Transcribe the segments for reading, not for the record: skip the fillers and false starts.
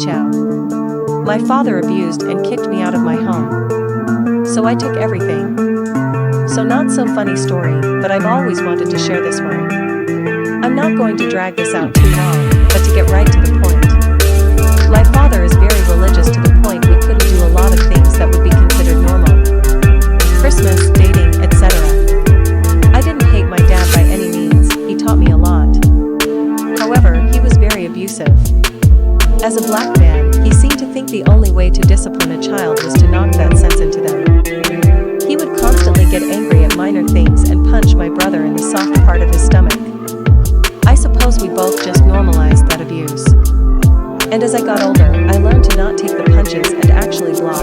Ciao. My father abused and kicked me out of my home. So I took everything. So not so funny story, but I've always wanted to share this one. I'm not going to drag this out too long, but to get right to the point. My father is very religious to the point we couldn't do a lot of things that would be considered normal. Christmas, dating, etc. I didn't hate my dad by any means, he taught me a lot. However, he was very abusive. As a black man, he seemed to think the only way to discipline a child was to knock that sense into them. He would constantly get angry at minor things and punch my brother in the soft part of his stomach. I suppose we both just normalized that abuse. And as I got older, I learned to not take the punches and actually block.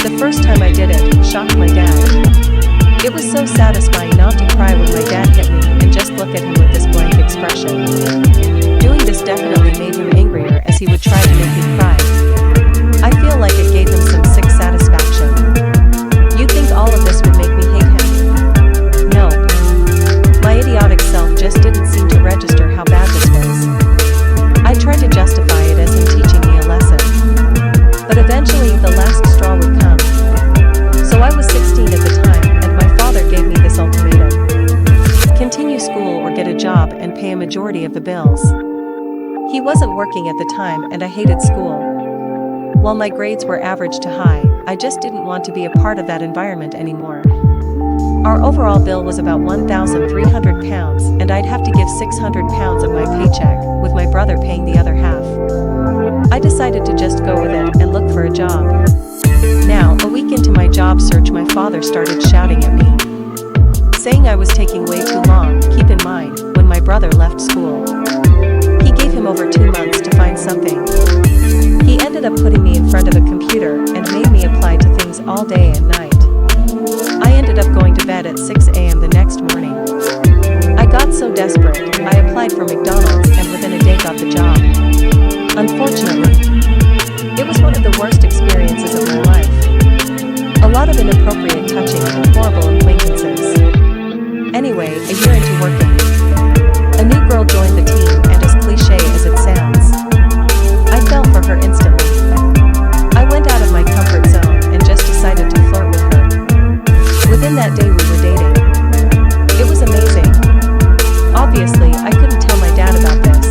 The first time I did it, shocked my dad. It was so satisfying not to cry when my dad hit me and just look at him with this blank expression. Doing this definitely made him angrier as he would try to make me cry. I feel like it gave him some sick satisfaction. You'd think all of this would make me hate him. No. My idiotic self just didn't seem to register how bad this was. I tried to justify it as him teaching me a lesson. But eventually the last straw would come. So I was 16 at the time, and my father gave me this ultimatum. Continue school or get a job and pay a majority of the bills. He wasn't working at the time and I hated school. While my grades were average to high, I just didn't want to be a part of that environment anymore. Our overall bill was about £1,300 and I'd have to give £600 of my paycheck, with my brother paying the other half. I decided to just go with it and look for a job. Now, a week into my job search, my father started shouting at me, saying I was taking way too long. Keep in mind, when my brother left school, he gave him over 2 months to find something. He ended up putting me in front of a computer and made me apply to things all day and night. I ended up going to bed at 6 a.m. the next morning. I got so desperate, I applied for McDonald's and within a day got the job. Unfortunately, it was one of the worst experiences of my life. A lot of inappropriate touching and horrible acquaintances. Anyway, a year into working, a new girl joined the team, and as cliché as it sounds, I fell for her instantly. I went out of my comfort zone and just decided to flirt with her. Within that day we were dating. It was amazing. Obviously, I couldn't tell my dad about this.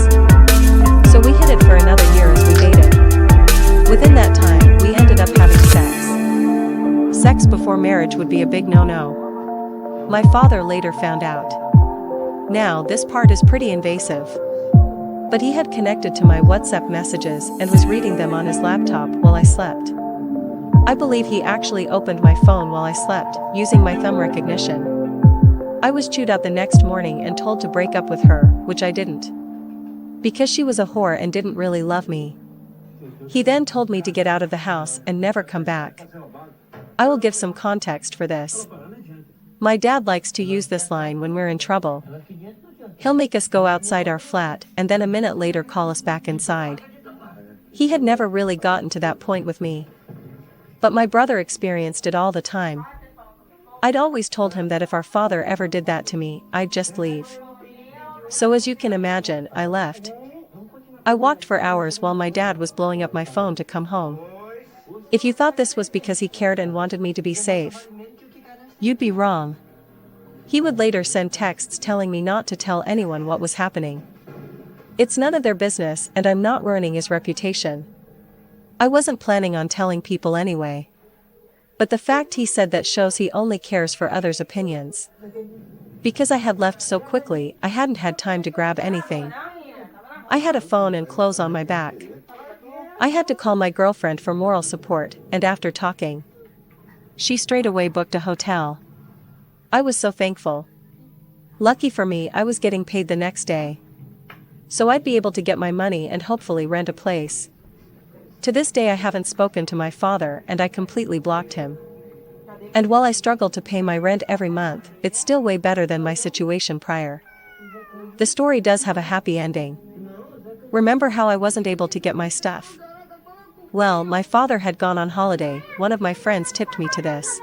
So we hid it for another year as we dated. Within that time, we ended up having sex. Sex before marriage would be a big no-no. My father later found out. Now, this part is pretty invasive. But he had connected to my WhatsApp messages and was reading them on his laptop while I slept. I believe he actually opened my phone while I slept, using my thumb recognition. I was chewed out the next morning and told to break up with her, which I didn't. Because she was a whore and didn't really love me. He then told me to get out of the house and never come back. I will give some context for this. My dad likes to use this line when we're in trouble. He'll make us go outside our flat and then a minute later call us back inside. He had never really gotten to that point with me. But my brother experienced it all the time. I'd always told him that if our father ever did that to me, I'd just leave. So as you can imagine, I left. I walked for hours while my dad was blowing up my phone to come home. If you thought this was because he cared and wanted me to be safe, you'd be wrong. He would later send texts telling me not to tell anyone what was happening. It's none of their business and I'm not ruining his reputation. I wasn't planning on telling people anyway. But the fact he said that shows he only cares for others' opinions. Because I had left so quickly, I hadn't had time to grab anything. I had a phone and clothes on my back. I had to call my girlfriend for moral support, and after talking, she straight away booked a hotel. I was so thankful. Lucky for me, I was getting paid the next day. So I'd be able to get my money and hopefully rent a place. To this day I haven't spoken to my father and I completely blocked him. And while I struggle to pay my rent every month, it's still way better than my situation prior. The story does have a happy ending. Remember how I wasn't able to get my stuff? Well, my father had gone on holiday, one of my friends tipped me to this.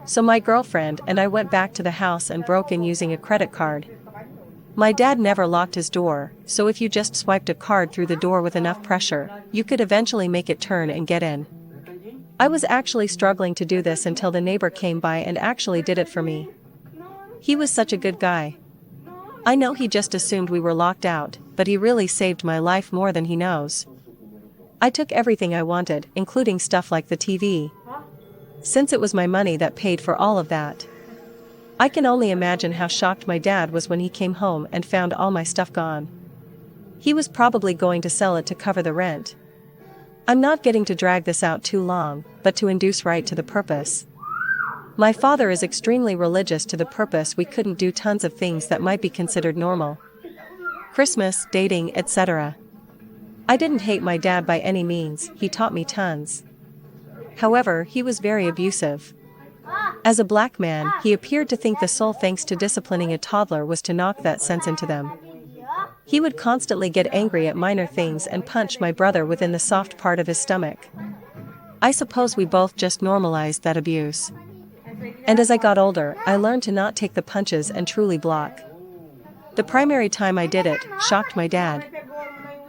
So my girlfriend and I went back to the house and broke in using a credit card. My dad never locked his door, so if you just swiped a card through the door with enough pressure, you could eventually make it turn and get in. I was actually struggling to do this until the neighbor came by and actually did it for me. He was such a good guy. I know he just assumed we were locked out, but he really saved my life more than he knows. I took everything I wanted, including stuff like the TV. Since it was my money that paid for all of that. I can only imagine how shocked my dad was when he came home and found all my stuff gone. He was probably going to sell it to cover the rent. I'm not getting to drag this out too long, but to induce right to the purpose. My father is extremely religious to the purpose we couldn't do tons of things that might be considered normal. Christmas, dating, etc. I didn't hate my dad by any means, he taught me tons. However, he was very abusive. As a black man, he appeared to think the sole thanks to disciplining a toddler was to knock that sense into them. He would constantly get angry at minor things and punch my brother within the soft part of his stomach. I suppose we both just normalized that abuse. And as I got older, I learned to not take the punches and truly block. The primary time I did it shocked my dad.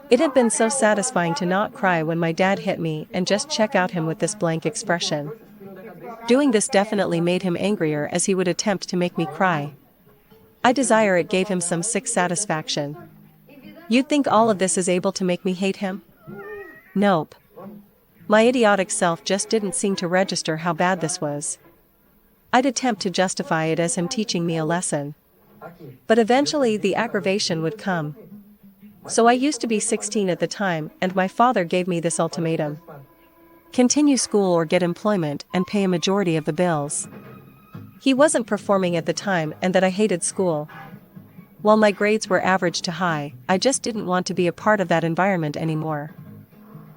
It had been so satisfying to not cry when my dad hit me and just check out him with this blank expression. Doing this definitely made him angrier as he would attempt to make me cry. I desire it gave him some sick satisfaction. You'd think all of this is able to make me hate him? Nope. My idiotic self just didn't seem to register how bad this was. I'd attempt to justify it as him teaching me a lesson. But eventually the aggravation would come. So I used to be 16 at the time, and my father gave me this ultimatum. Continue school or get employment and pay a majority of the bills. He wasn't performing at the time and that I hated school. While my grades were average to high, I just didn't want to be a part of that environment anymore.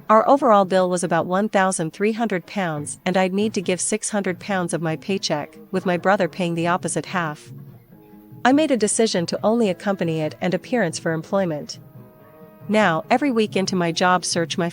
Our overall bill was about £1,300 and I'd need to give £600 of my paycheck, with my brother paying the opposite half. I made a decision to only accompany it and appearance for employment. Now, every week into my job search my